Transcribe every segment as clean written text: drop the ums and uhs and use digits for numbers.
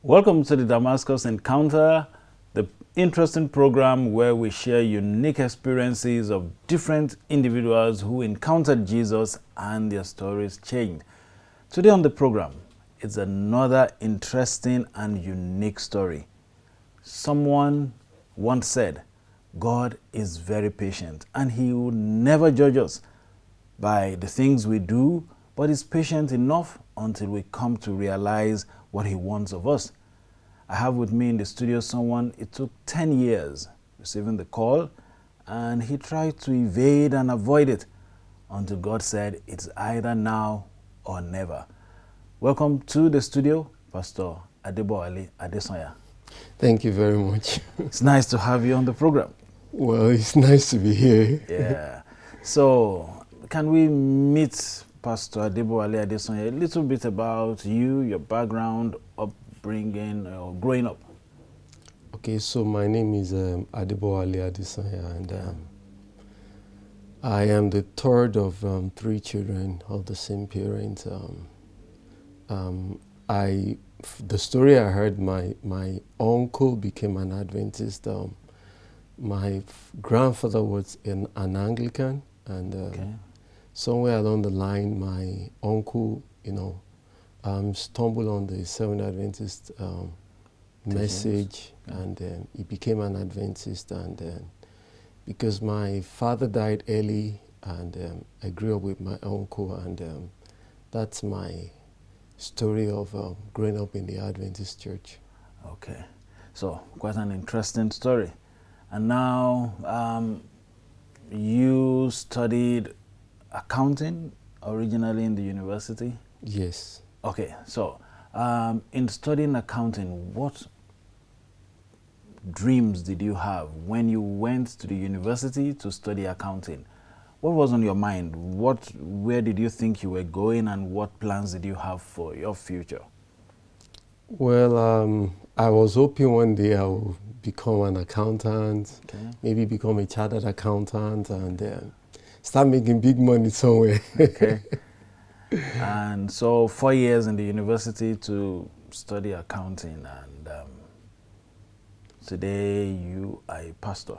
Welcome to the Damascus Encounter, the interesting program where we share unique experiences of different individuals who encountered Jesus and their stories changed. Today on the program, it's another interesting and unique story. Someone once said, God is very patient and he will never judge us by the things we do, but is patient enough until we come to realize what he wants of us. I have with me in the studio someone, it took 10 years receiving the call, and he tried to evade and avoid it until God said, it's either now or never. Welcome to the studio, Pastor Adebowale Adesanya. Thank you very much. It's nice to have you on the program. Well, it's nice to be here. Yeah. So, can we meet Pastor Adebowale Adesanya a little bit about you, your background, upbringing, or growing up? Okay, so my name is Adebowale Adesanya, and I am the third of 3 children of the same parent. The story I heard, my uncle became an Adventist. My grandfather was an Anglican, and somewhere along the line, my uncle, stumbled on the Seventh Adventist message, and he became an Adventist. And because my father died early, and I grew up with my uncle, and that's my story of growing up in the Adventist church. Okay, so quite an interesting story. And now you studied accounting originally in the university? Yes. Okay, so in studying accounting, what dreams did you have when you went to the university to study accounting? What was on your mind? Where did you think you were going, and what plans did you have for your future? Well, I was hoping one day I will become an accountant, maybe become a chartered accountant, and start making big money somewhere. Okay. And so 4 years in the university to study accounting, and today you are a pastor.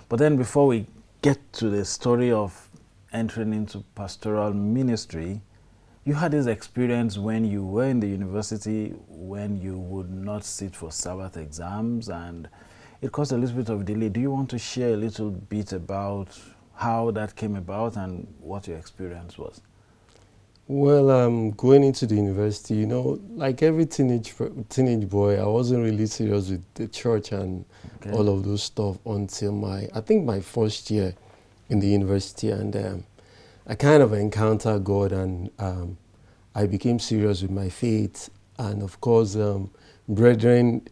But then before we get to the story of entering into pastoral ministry, you had this experience when you were in the university when you would not sit for Sabbath exams, and it caused a little bit of delay. Do you want to share a little bit about how that came about and what your experience was? Well, going into the university, like every teenage boy, I wasn't really serious with the church and all of those stuff until I think my first year in the university, and I kind of encountered God, and I became serious with my faith. And of course, brethren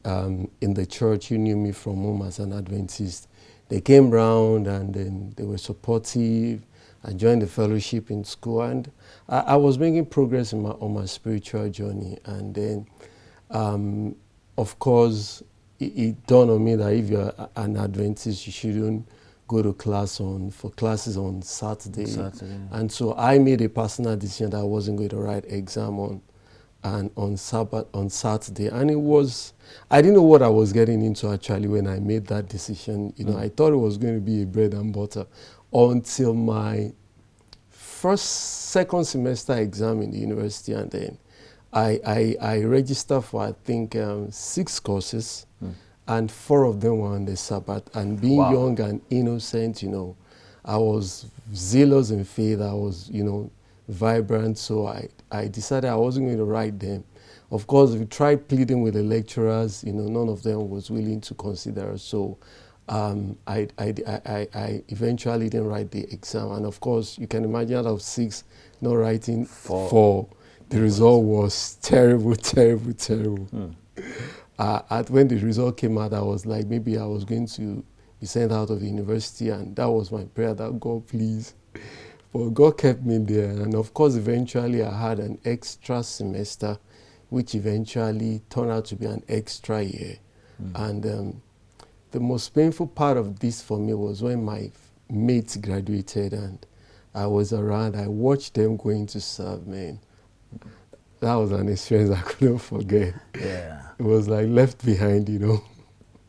in the church who knew me from home as an Adventist, they came round, and then they were supportive. I joined the fellowship in school, and I was making progress on my spiritual journey. And then, of course, it dawned on me that if you're an Adventist, you shouldn't go to for classes on Saturday. And so I made a personal decision that I wasn't going to write exam on Saturday. And I didn't know what I was getting into actually when I made that decision. I thought it was going to be a bread and butter until my second semester exam in the university, and then I registered for I think 6 courses, and 4 of them were on the Sabbath. And being young and innocent, I was zealous in faith. I was vibrant, so I decided I wasn't going to write them. Of course, we tried pleading with the lecturers. None of them was willing to consider. So I eventually didn't write the exam. And of course, you can imagine out of 6, not writing 4, the result was terrible, terrible, terrible. When the result came out, I was like, maybe I was going to be sent out of the university, and that was my prayer, that God, please. But God kept me there. And of course, eventually I had an extra semester, which eventually turned out to be an extra year. And the most painful part of this for me was when my mates graduated and I was around. I watched them going to serve, man. That was an experience I couldn't forget. Yeah. It was like left behind, you know.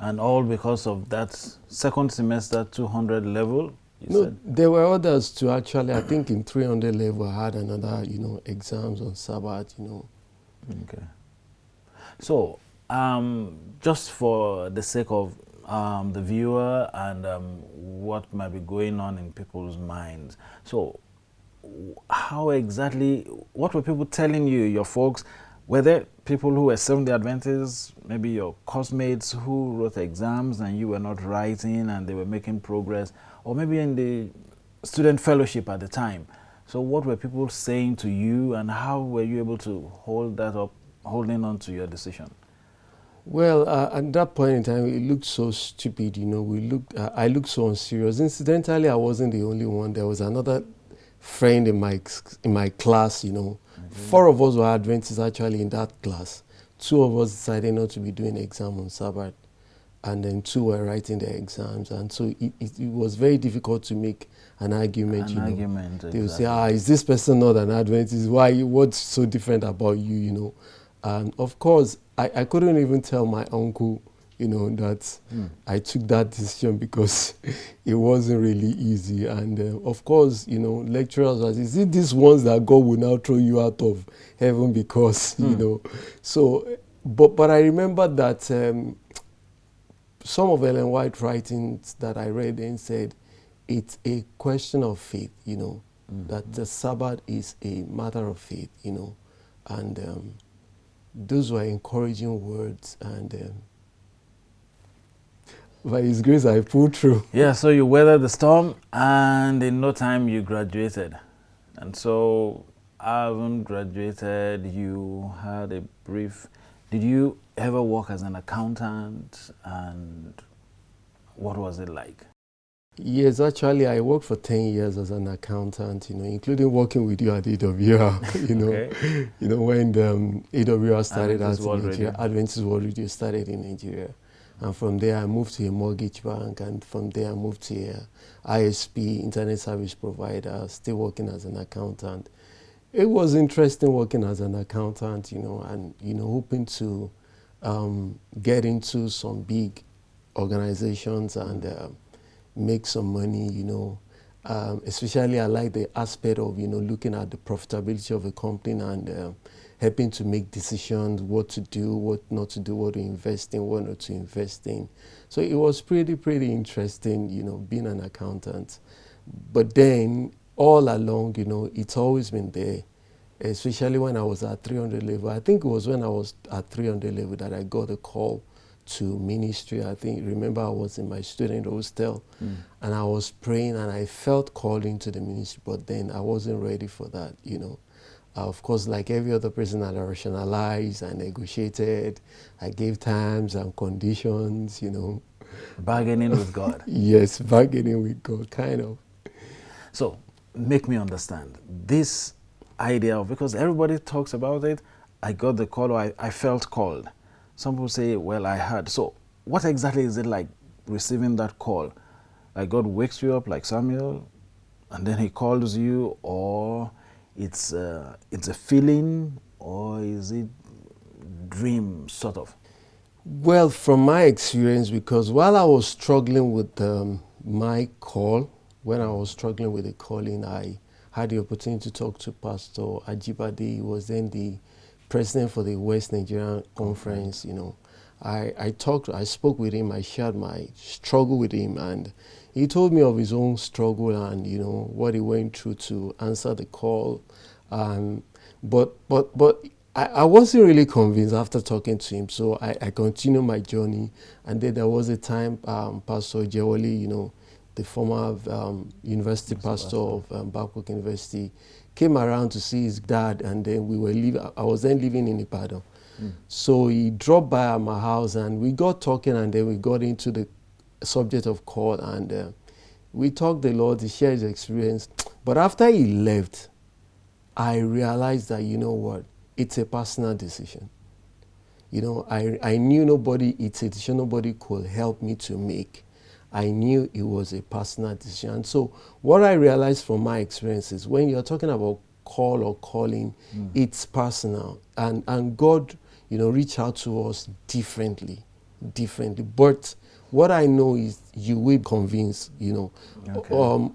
And all because of that second semester 200 level, you No, said? there were others too, actually. I think in 300 level, I had another, you know, exams on Sabbath, you know. Okay. So, just for the sake of the viewer and what might be going on in people's minds, so how exactly, what were people telling you, your folks? Were there people who were Seventh-day Adventists, maybe your classmates who wrote exams and you were not writing and they were making progress, or maybe in the student fellowship at the time? So what were people saying to you, and how were you able to hold that up, holding on to your decision? Well, at that point in time, it looked so stupid, you know. I looked so unserious. Incidentally, I wasn't the only one. There was another friend in my class, you know. Mm-hmm. 4 of us were Adventists actually in that class. 2 of us decided not to be doing exam on Sabbath, and then 2 were writing their exams. And so it was very difficult to make an argument, you know. Exactly. They would say, is this person not an Adventist? Why? What's so different about you, you know? And of course, I couldn't even tell my uncle, you know, that I took that decision because it wasn't really easy. And of course, you know, lecturers was, is it these ones that God will now throw you out of heaven because, you know? So, but I remember that some of Ellen White's writings that I read then said, it's a question of faith, you know, that the Sabbath is a matter of faith, you know, and those were encouraging words, and by His grace, I pulled through. Yeah, so you weathered the storm, and in no time you graduated. And so, having graduated, you had a brief. Did you ever work as an accountant, and what was it like? Yes, actually, I worked for 10 years as an accountant, you know, including working with you at AWR, you know. Okay. You know, when AWR started out in Nigeria, Adventist World Radio started in Nigeria. And from there, I moved to a mortgage bank, and from there, I moved to a ISP, Internet Service Provider, still working as an accountant. It was interesting working as an accountant, you know, and, you know, hoping to get into some big organizations and make some money, you know. Especially I like the aspect of, you know, looking at the profitability of a company and helping to make decisions, what to do, what not to do, what to invest in, what not to invest in. So it was pretty interesting, you know, being an accountant. But then all along, you know, it's always been there, especially when I was at 300 level. I think it was when I was at 300 level that I got a call to ministry. I think, remember, I was in my student hostel and I was praying and I felt called into the ministry, but then I wasn't ready for that, you know. Of course, like every other person, I rationalized, I negotiated, I gave terms and conditions, you know. Bargaining with God. Yes, bargaining with God, kind of. So, make me understand this idea of, because everybody talks about it, I got the call, or I felt called. Some people say, well, I heard. So what exactly is it like receiving that call? Like God wakes you up like Samuel and then He calls you, or it's a feeling, or is it dream sort of? Well, from my experience, because while I was struggling with my call, when I was struggling with the calling, I had the opportunity to talk to Pastor Ajibade. He was then the president for the West Nigerian Conference, you know. I spoke with him, I shared my struggle with him, and he told me of his own struggle and, you know, what he went through to answer the call. But I wasn't really convinced after talking to him, so I continued my journey. And then there was a time Pastor Jewali, you know, the former university pastor of Babcock University, came around to see his dad, and then we were living. I was then living in Ibadan. So he dropped by at my house, and we got talking, and then we got into the subject of call, and we talked a lot. He shared his experience. But after he left, I realized that, you know what, it's a personal decision. You know, I knew it's a decision nobody could help me to make. I knew it was a personal decision. And so what I realized from my experiences, when you're talking about call or calling, it's personal. And God, reach out to us differently. But what I know is you will convince, Okay.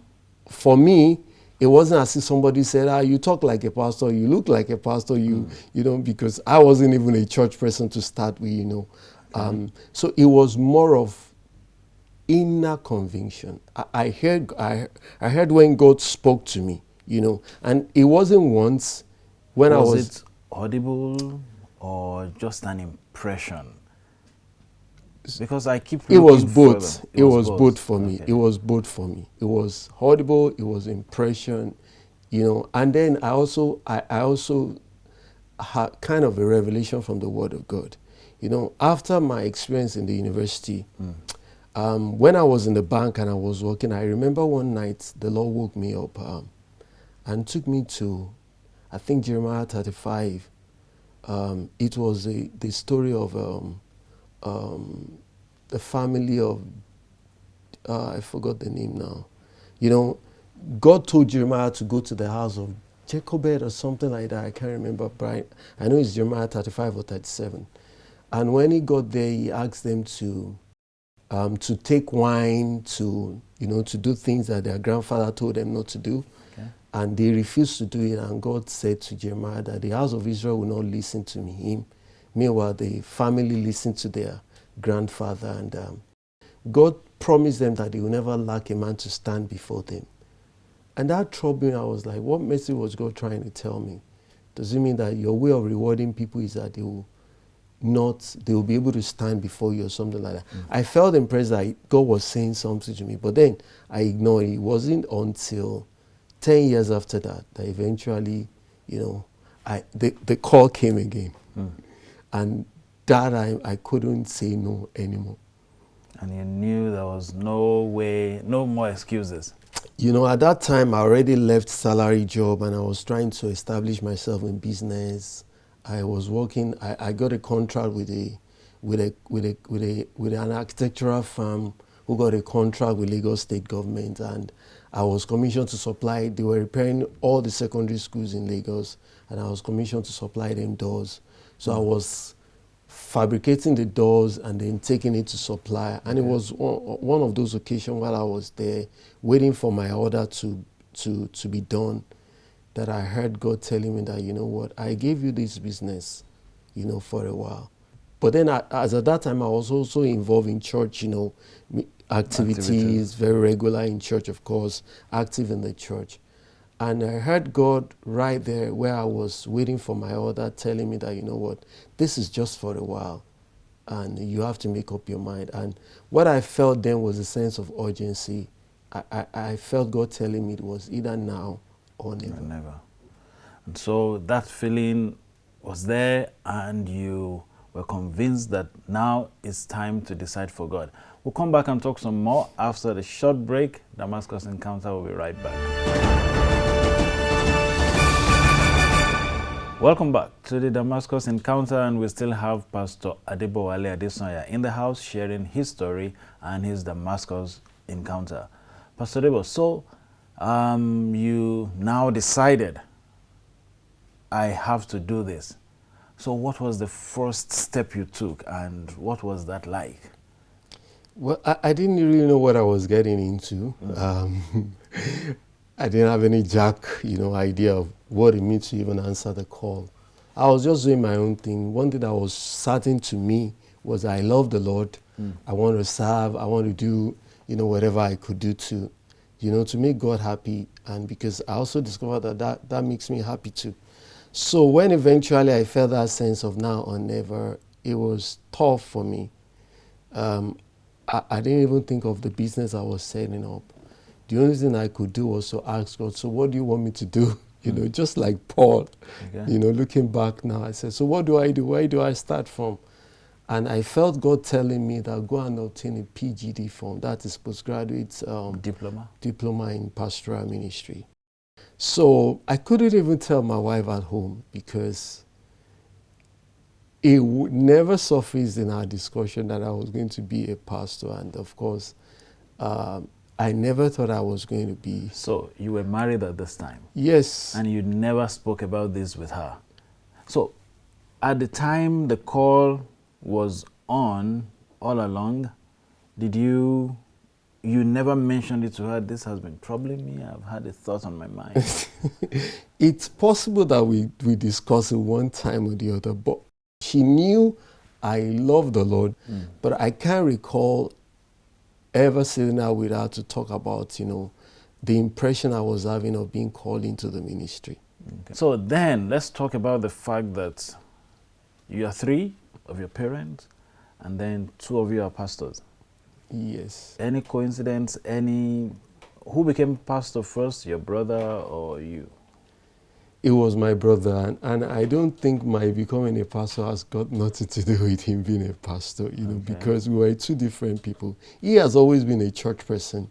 For me, it wasn't as if somebody said, you talk like a pastor, you look like a pastor, because I wasn't even a church person to start with, Okay. So it was more of inner conviction. I heard when God spoke to me, and it wasn't once when I Was was. it audible or just an impression? Because I keep It was looking further. both. It It was was both both. for me. Okay. It was both for me. It was audible. It was impression, And then I also had kind of a revelation from the Word of God. After my experience in the university, when I was in the bank and I was working, I remember one night the Lord woke me up and took me to, I think, Jeremiah 35. It was the story of the family of, I forgot the name now. God told Jeremiah to go to the house of Jacobed or something like that. I can't remember, but I know it's Jeremiah 35 or 37. And when he got there, he asked them to take wine, to do things that their grandfather told them not to do. Okay. And they refused to do it. And God said to Jeremiah that the house of Israel will not listen to him. Meanwhile, the family listened to their grandfather. And God promised them that they will never lack a man to stand before them. And that troubled me. I was like, what message was God trying to tell me? Does it mean that your way of rewarding people is that they will be able to stand before you or something like that? I felt impressed that God was saying something to me, but then I ignored it. It wasn't until 10 years after that eventually, the call came again. And that I couldn't say no anymore. And you knew there was no way, no more excuses. At that time, I already left salary job and I was trying to establish myself in business. I was working. I got a contract with an architectural firm who got a contract with Lagos State government, and I was commissioned to supply. They were repairing all the secondary schools in Lagos, and I was commissioned to supply them doors. So I was fabricating the doors and then taking it to supply. And it was one of those occasions while I was there waiting for my order to be done, that I heard God telling me that, you know what, I gave you this business, for a while. But then as at that time, I was also involved in church, activities, very regular in church, of course, active in the church. And I heard God right there where I was waiting for my order telling me that, you know what, this is just for a while and you have to make up your mind. And what I felt then was a sense of urgency. I felt God telling me it was either now or never. Never. And so that feeling was there and you were convinced that now it's time to decide for God. We'll come back and talk some more after the short break. Damascus Encounter will be right back. Welcome back to the Damascus Encounter, and we still have Pastor Adebowale Adesanya in the house sharing his story and his Damascus Encounter. Pastor Adebo, so you now decided, I have to do this. So what was the first step you took and what was that like? Well, I didn't really know what I was getting into. I didn't have any idea of what it means to even answer the call. I was just doing my own thing. One thing that was certain to me was I love the Lord. I want to serve. I want to do, whatever I could do to make God happy. And because I also discovered that makes me happy too. So when eventually I felt that sense of now or never, it was tough for me. I didn't even think of the business I was setting up. The only thing I could do was to ask God, so what do you want me to do? Just like Paul, looking back now, I said, so what do I do? Where do I start from? And I felt God telling me that go and obtain a PGD form, that is postgraduate diploma in pastoral ministry. So I couldn't even tell my wife at home because it would never surface in our discussion that I was going to be a pastor. And of course, I never thought I was going to be. So you were married at this time? Yes. And you never spoke about this with her? So At the time the call was on all along, did you never mentioned it to her? This has been troubling me. I've had a thought on my mind. It's possible that we discussed it one time or the other, but she knew I love the Lord, but I can't recall ever sitting out with her to talk about, the impression I was having of being called into the ministry. Okay. So then let's talk about the fact that you are 3 of your parents, and then 2 of you are pastors. Yes. Any coincidence? Who became pastor first, your brother or you? It was my brother, and I don't think my becoming a pastor has got nothing to do with him being a pastor, because we were 2 different people. He has always been a church person,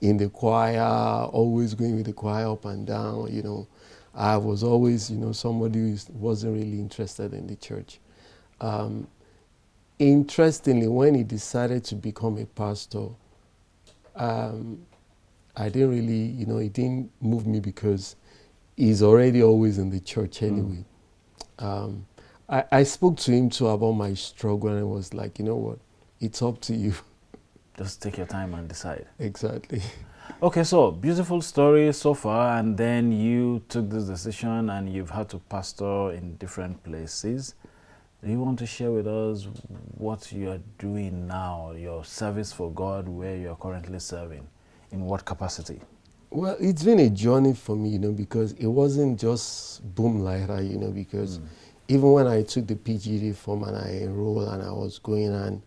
in the choir, always going with the choir up and down, I was always, somebody who wasn't really interested in the church. Interestingly, when he decided to become a pastor, I didn't really, it didn't move me because he's already always in the church anyway. I spoke to him too about my struggle, and I was like, you know what, it's up to you. Just take your time and decide. Exactly. Okay, so beautiful story so far, and then you took this decision and you've had to pastor in different places. Do you want to share with us what you are doing now, your service for God, where you are currently serving, in what capacity? Well, it's been a journey for me, because it wasn't just boom like that, because even when I took the PGD form and I enrolled and I was going on,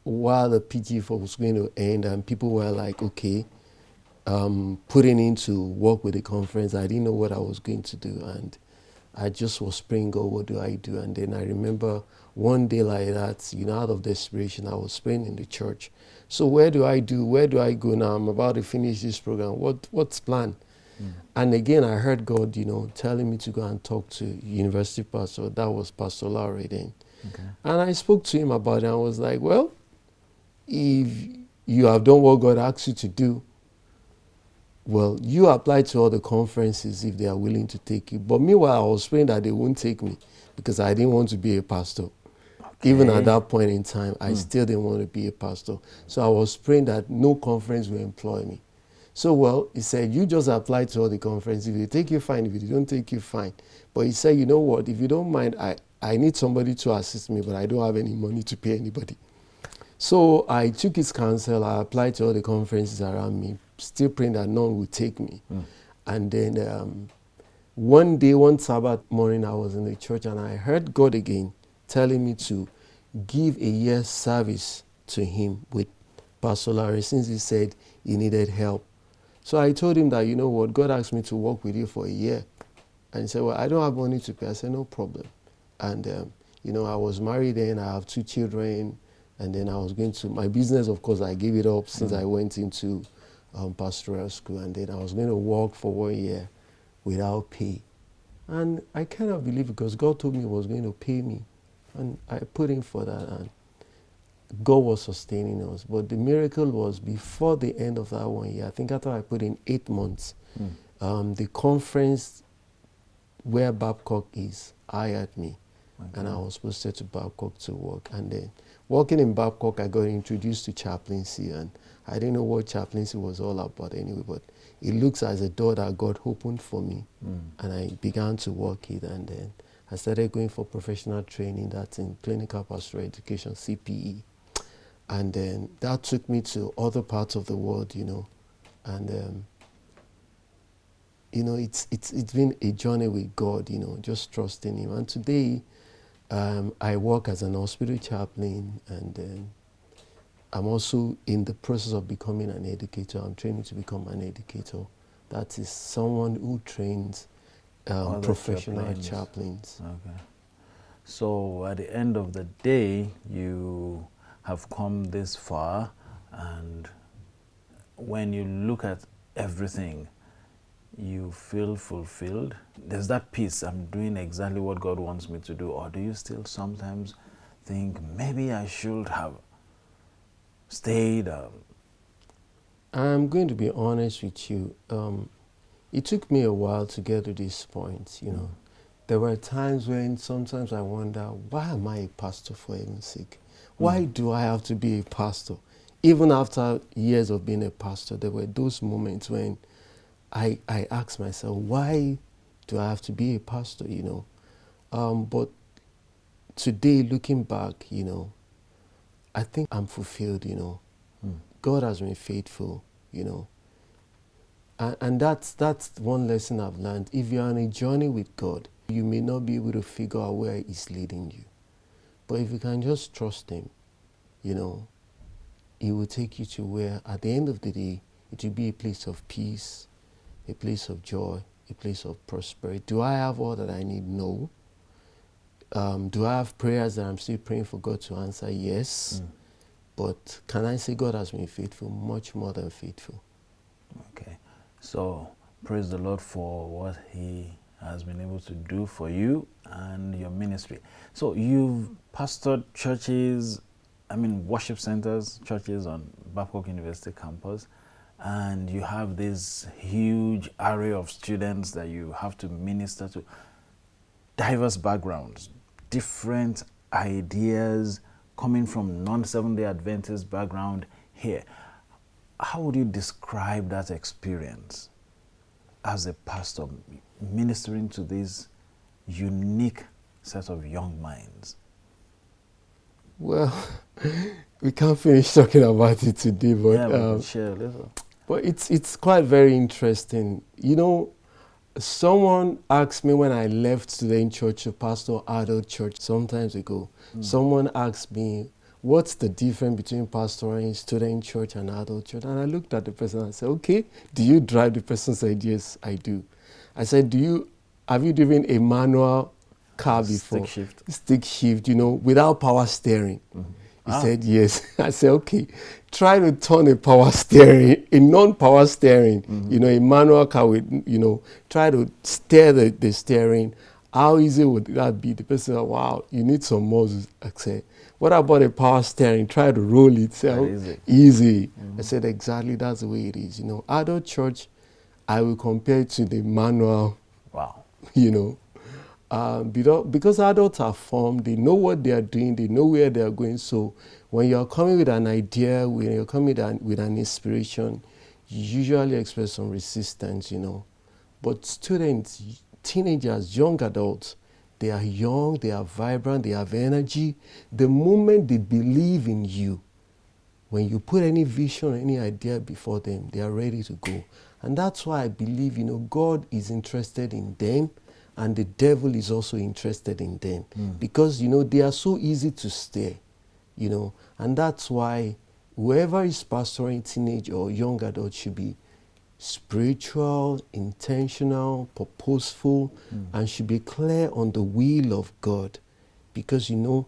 while the PGD form was going to end and people were like, okay, putting in to work with the conference, I didn't know what I was going to do, and I just was praying, God, what do I do? And then I remember one day like that, out of desperation, I was praying in the church. So where do I go now? I'm about to finish this program. What's plan? And again, I heard God, telling me to go and talk to university pastor. That was Pastor Larry then. Okay. And I spoke to him about it. I was like, well, if you have done what God asked you to do, well, you apply to all the conferences if they are willing to take you. But meanwhile, I was praying that they won't take me because I didn't want to be a pastor. Okay. Even at that point in time, I still didn't want to be a pastor. So I was praying that no conference will employ me. So, well, he said, you just apply to all the conferences. If they take you, fine. If they don't take you, fine. But he said, you know what, if you don't mind, I need somebody to assist me, but I don't have any money to pay anybody. So I took his counsel. I applied to all the conferences around me, still praying that none would take me. And then one day, one Sabbath morning, I was in the church and I heard God again telling me to give a year's service to him with Pastor Larry, since he said he needed help. So I told him that, you know what, God asked me to work with you for a year. And he said, well, I don't have money to pay. I said, no problem. And, I was married then, I have 2 children. And then I was going to, my business, of course, I gave it up since I went into pastoral school. And then I was going to work for 1 year without pay. And I kind of believe because God told me he was going to pay me. And I put in for that. And God was sustaining us. But the miracle was before the end of that 1 year, I think after I put in 8 months, the conference where Babcock is hired me. Okay. And I was posted to Babcock to work. And then working in Babcock, I got introduced to chaplaincy, and I didn't know what chaplaincy was all about anyway, but it looks as a door that God opened for me, and I began to work it, and then I started going for professional training, that's in clinical pastoral education, CPE, and then that took me to other parts of the world, and it's been a journey with God, just trusting him, and today, I work as an hospital chaplain, and I'm also in the process of becoming an educator. I'm training to become an educator. That is someone who trains professional chaplains. Okay. So at the end of the day, you have come this far, and when you look at everything, you feel fulfilled. There's that peace. I'm doing exactly what God wants me to do. Or do you still sometimes think maybe I should have stayed? I'm going to be honest with you. It took me a while to get to this point, There were times when sometimes I wonder, why am I a pastor for heaven's sake? Why do I have to be a pastor? Even after years of being a pastor, there were those moments when I asked myself, why do I have to be a pastor, you know? But today, looking back, you know, I think I'm fulfilled, you know. God has been faithful, you know. And that's one lesson I've learned. If you're on a journey with God, you may not be able to figure out where He's leading you. But if you can just trust Him, you know, He will take you to where, at the end of the day, it will be a place of peace, a place of joy, a place of prosperity. Do I have all that I need? No. Do I have prayers that I'm still praying for God to answer? Yes. But can I say God has been faithful? Much more than faithful. Okay. So, praise the Lord for what He has been able to do for you and your ministry. So, you've pastored churches, worship centers, churches on Babcock University campus, and you have this huge array of students that you have to minister to. Diverse backgrounds, different ideas, coming from non-Seventh-day Adventist background here. How would you describe that experience as a pastor, ministering to this unique set of young minds? Well, we can't finish talking about it today, but yeah, we can share a little. But it's quite very interesting. You know, someone asked me when I left Student Church to pastor adult church sometimes ago. Someone asked me, what's the difference between pastoring student church and adult church? And I looked at the person and said, okay, do you drive? The person said, yes, I do. I said, have you driven a manual car before? Stick shift, you know, without power steering. He said, yes. I said, okay, try to turn a power steering, a non-power steering, you know, a manual car with, you know, try to steer the steering. How easy would that be? The person said, wow, you need some muscles. I said, what about a power steering? Try to roll it. Easy. I said, exactly, that's the way it is. You know, adult church, I will compare it to the manual. Wow. You know, because adults are formed, they know what they are doing, they know where they are going. So when you're coming with an idea, when you're coming with an inspiration, you usually express some resistance, you know. But students, teenagers, young adults, they are young, they are vibrant, they have energy. The moment they believe in you, when you put any vision or any idea before them, they are ready to go. And that's why I believe, you know, God is interested in them, and the devil is also interested in them. Because, you know, they are so easy to steer, you know. And that's why whoever is pastoring teenage or young adult should be spiritual, intentional, purposeful, and should be clear on the will of God. Because, you know,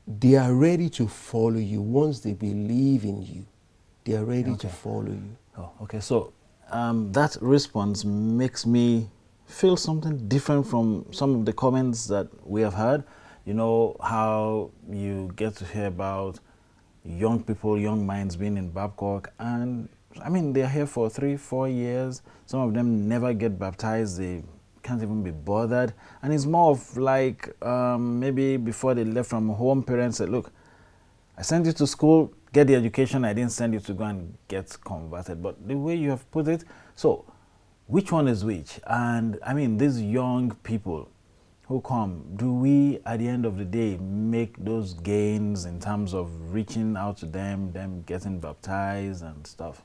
they are ready to follow you once they believe in you. They are ready to follow you. Oh, okay. So that response makes me feel something different from some of the comments that we have heard. You know, how you get to hear about young people, young minds being in Babcock, and they're here for 3-4 years. Some of them never get baptized. They can't even be bothered. And it's more of like maybe before they left from home, parents said, look, I sent you to school, get the education. I didn't send you to go and get converted. But the way you have put it, so which one is which? And these young people who come, do we at the end of the day make those gains in terms of reaching out to them getting baptized and stuff?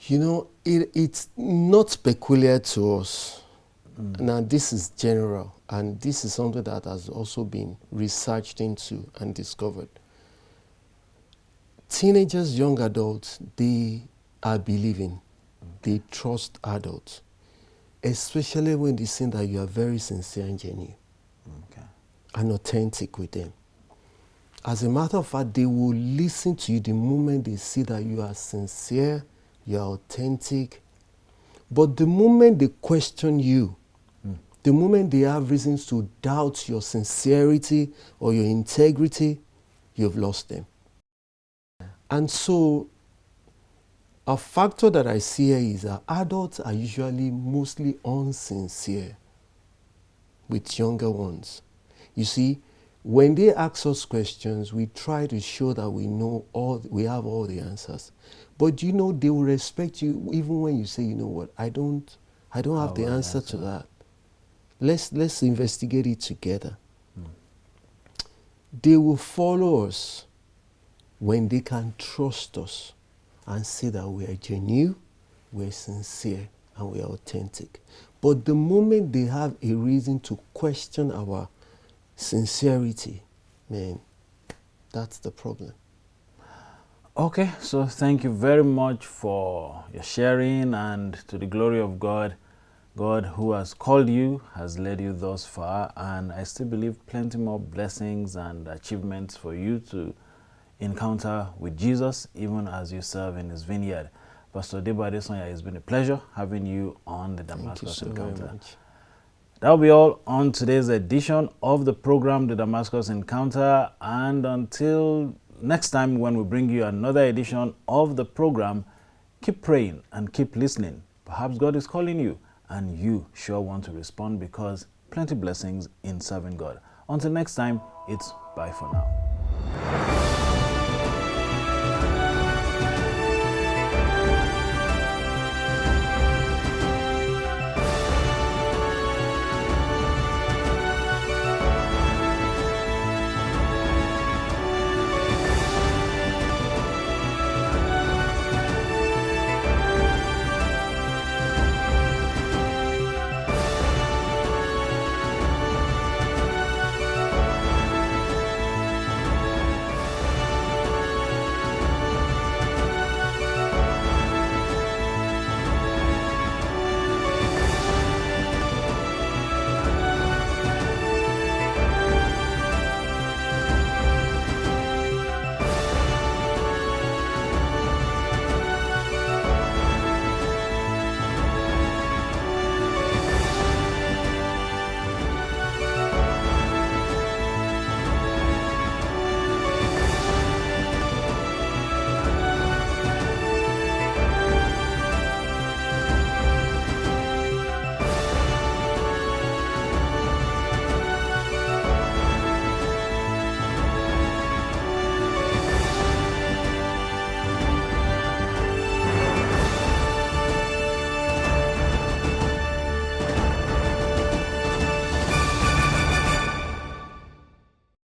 You know, it's not peculiar to us. Now, this is general, and this is something that has also been researched into and discovered. Teenagers, young adults, they are believing. They trust adults, especially when they see that you are very sincere and genuine and authentic with them. As a matter of fact, they will listen to you the moment they see that you are sincere, you are authentic. But the moment they question you, the moment they have reasons to doubt your sincerity or your integrity, you've lost them. And so, a factor that I see here is that adults are usually mostly unsincere with younger ones. You see, when they ask us questions, we try to show that we have all the answers. But you know, they will respect you even when you say, you know what, I don't have the answer to that. Let's investigate it together. They will follow us when they can trust us and say that we are genuine, we're sincere, and we're authentic. But the moment they have a reason to question our sincerity, man, that's the problem. Okay, so thank you very much for your sharing, and to the glory of God, God who has called you has led you thus far, and I still believe plenty more blessings and achievements for you to encounter with Jesus, even as you serve in his vineyard. Pastor Adesanya, it's been a pleasure having you on the Damascus Encounter. That will be all on today's edition of the program, The Damascus Encounter. And until next time, when we bring you another edition of the program, keep praying and keep listening. Perhaps God is calling you, and you sure want to respond, because plenty blessings in serving God. Until next time, it's bye for now.